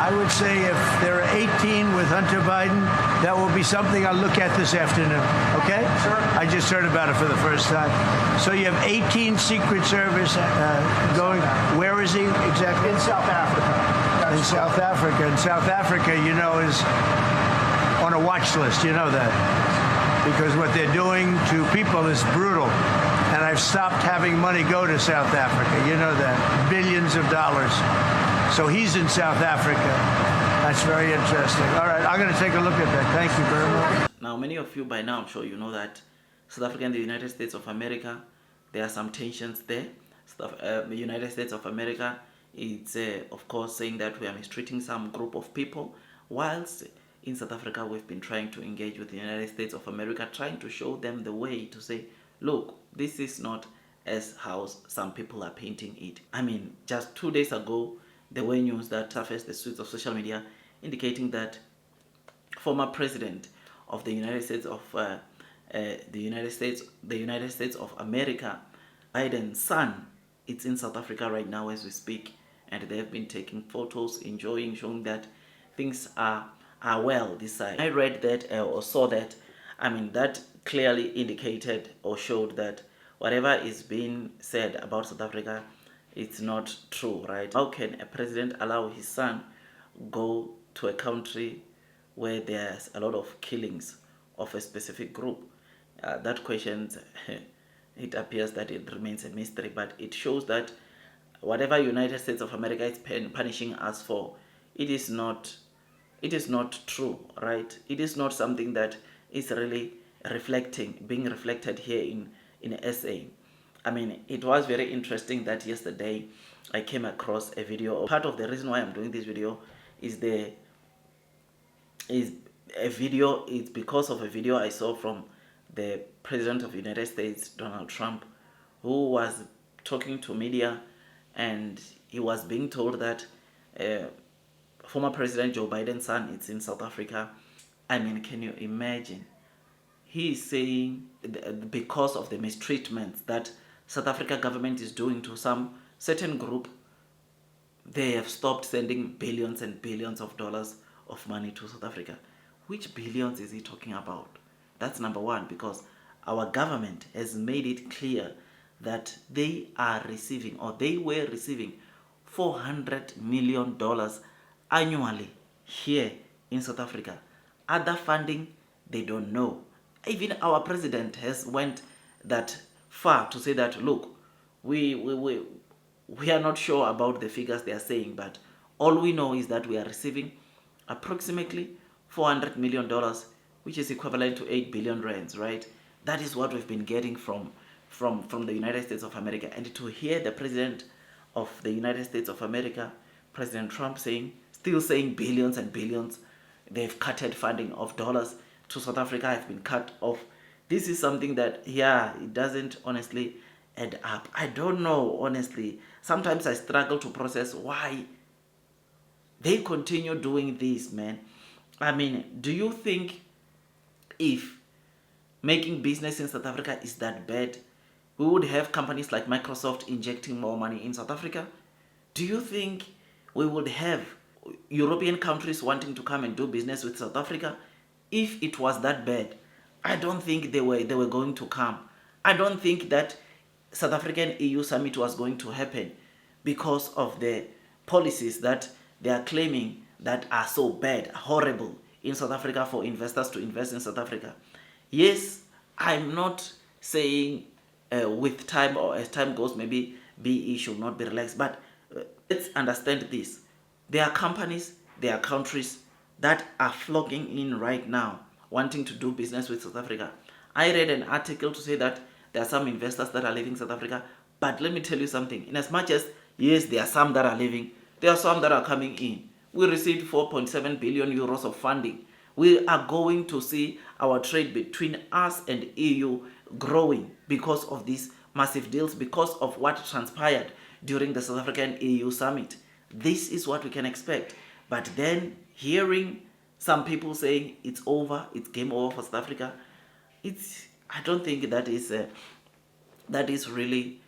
I would say if there are 18 with Hunter Biden, that will be something I'll look at this afternoon. Okay? Sure. I just heard about it for the first time. So you have 18 Secret Service going. Where is he exactly? In South Africa. In South Africa. And South Africa, you know, is on a watch list. You know that. Because what they're doing to people is brutal. And I've stopped having money go to South Africa. You know that. Billions of dollars. So he's in South Africa. That's very interesting. All right, I'm going to take a look at that. Thank you very much. Now, many of you by now, I'm sure you know that South Africa and the United States of America, there are some tensions there. The United States of America is, of course, saying that we are mistreating some group of people, whilst in South Africa, we've been trying to engage with the United States of America, trying to show them the way to say, look, this is not as how some people are painting it. I mean, just 2 days ago, there were news that surfaced the streets of social media indicating that former president of the United States of the United States of America, Biden's son, it's in South Africa right now as we speak, and they have been taking photos, enjoying, showing that things are well this side. I read that or saw that. I mean, that clearly indicated or showed that whatever is being said about South Africa, it's not true, right? How can a president allow his son go to a country where there's a lot of killings of a specific group? That question, it appears that it remains a mystery, but it shows that whatever United States of America is punishing us for, it is not true, right? It is not something that is really being reflected here in SA. I mean, it was very interesting that yesterday I came across a video. Part of the reason why I'm doing this video is because of a video I saw from the President of the United States, Donald Trump, who was talking to media, and he was being told that former President Joe Biden's son is in South Africa. I mean, can you imagine? He is saying because of the mistreatments that South Africa government is doing to some certain group, they have stopped sending billions and billions of dollars of money to South Africa. Which billions is he talking about? That's number one, because our government has made it clear that they are receiving, or they were receiving, $400 million annually here in South Africa. Other funding, they don't know. Even our president has went that far to say that, look, we are not sure about the figures they are saying, but all we know is that we are receiving approximately $400 million, which is equivalent to 8 billion rands, right? That is what we've been getting from the United States of America. And to hear the president of the United States of America, President Trump, still saying billions and billions, they've cutted funding of dollars to South Africa, have been cut off. This is something that, it doesn't honestly add up. I don't know, honestly. Sometimes I struggle to process why they continue doing this, man. I mean, do you think if making business in South Africa is that bad, we would have companies like Microsoft injecting more money in South Africa? Do you think we would have European countries wanting to come and do business with South Africa? If it was that bad, I don't think they were going to come. I don't think that South African EU summit was going to happen because of the policies that they are claiming that are so bad, horrible in South Africa for investors to invest in South Africa. Yes, I'm not saying with time or as time goes, maybe BE should not be relaxed, but let's understand this. There are companies, there are countries that are flocking in right now, wanting to do business with South Africa. I read an article to say that there are some investors that are leaving South Africa, but let me tell you something. In as much as, yes, there are some that are leaving, there are some that are coming in. We received 4.7 billion euros of funding. We are going to see our trade between us and EU growing because of these massive deals, because of what transpired during the South African EU summit. This is what we can expect. But then hearing some people saying it's over, it's game over for South Africa, I don't think that is really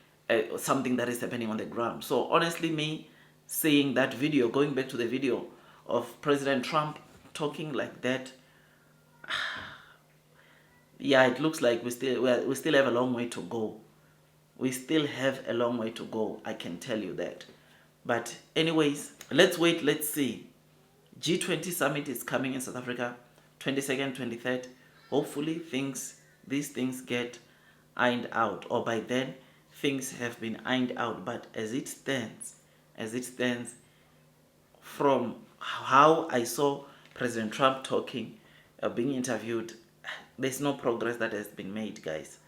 something that is happening on the ground. So honestly, me seeing that video, going back to the video of President Trump talking like that, yeah, it looks like we still have a long way to go. We still have a long way to go, I can tell you that. But anyways, let's wait, let's see. G20 summit is coming in South Africa, 22nd, 23rd. Hopefully these things get ironed out, or by then things have been ironed out. But as it stands, from how I saw President Trump talking, being interviewed, there's no progress that has been made, guys.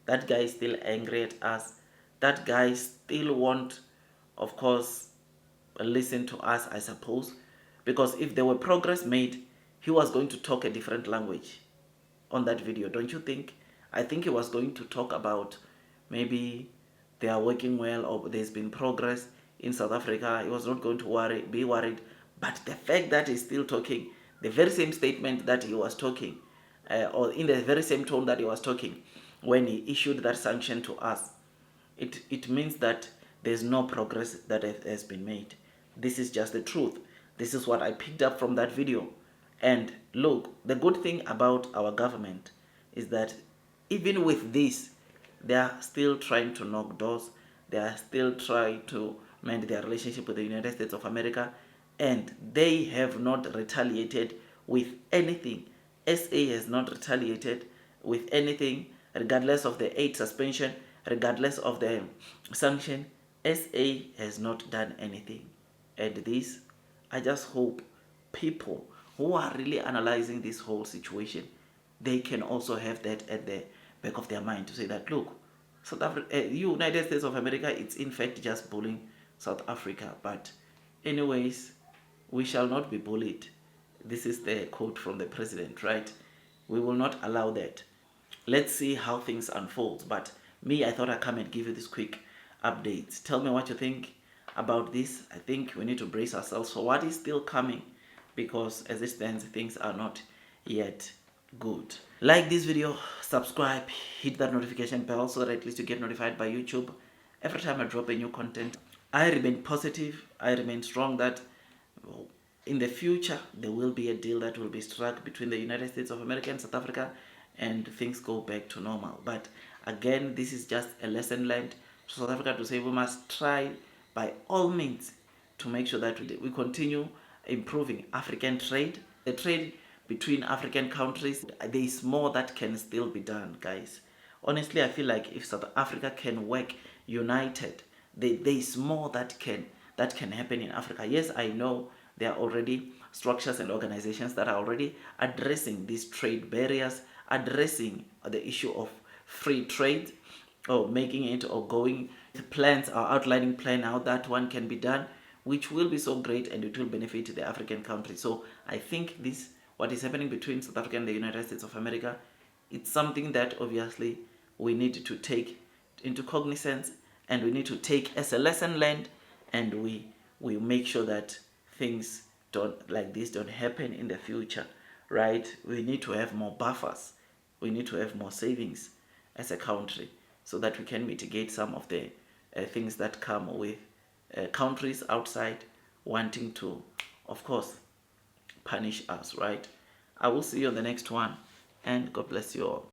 That guy is still angry at us. That guy still won't, of course, listen to us, I suppose. Because if there were progress made, he was going to talk a different language on that video, don't you think? I think he was going to talk about maybe they are working well, or there's been progress in South Africa. He was not going to be worried. But the fact that he's still talking, the very same statement that he was talking, or in the very same tone that he was talking when he issued that sanction to us, it means that there's no progress that has been made. This is just the truth. This is what I picked up from that video. And look, the good thing about our government is that even with this, they are still trying to knock doors. They are still trying to mend their relationship with the United States of America, and they have not retaliated with anything. SA has not retaliated with anything, regardless of the aid suspension, regardless of the sanction. SA has not done anything. And this, I just hope people who are really analyzing this whole situation, they can also have that at the back of their mind to say that, look, South Africa, United States of America, it's in fact just bullying South Africa. But anyways, we shall not be bullied. This is the quote from the president, right? We will not allow that. Let's see how things unfold. But me, I thought I'd come and give you this quick update. Tell me what you think about this. I think we need to brace ourselves for what is still coming, because as it stands, things are not yet good. Like this video, subscribe, hit that notification bell so that at least you get notified by YouTube every time I drop a new content. I remain positive, I remain strong that in the future there will be a deal that will be struck between the United States of America and South Africa, and things go back to normal. But again, this is just a lesson learned to South Africa to say we must try by all means to make sure that we continue improving African trade. The trade between African countries, there is more that can still be done, guys. Honestly, I feel like if South Africa can work united, there is more that can happen in Africa. Yes, I know there are already structures and organizations that are already addressing these trade barriers, addressing the issue of free trade, or making it, or going plans, or outlining plan how that one can be done, which will be so great and it will benefit the African countries. So I think this, what is happening between South Africa and the United States of America, it's something that obviously we need to take into cognizance, and we need to take as a lesson learned, and we make sure that things like this don't happen in the future, right? We need to have more buffers. We need to have more savings as a country, so that we can mitigate some of the things that come with countries outside wanting to, of course, punish us, right? I will see you on the next one, and God bless you all.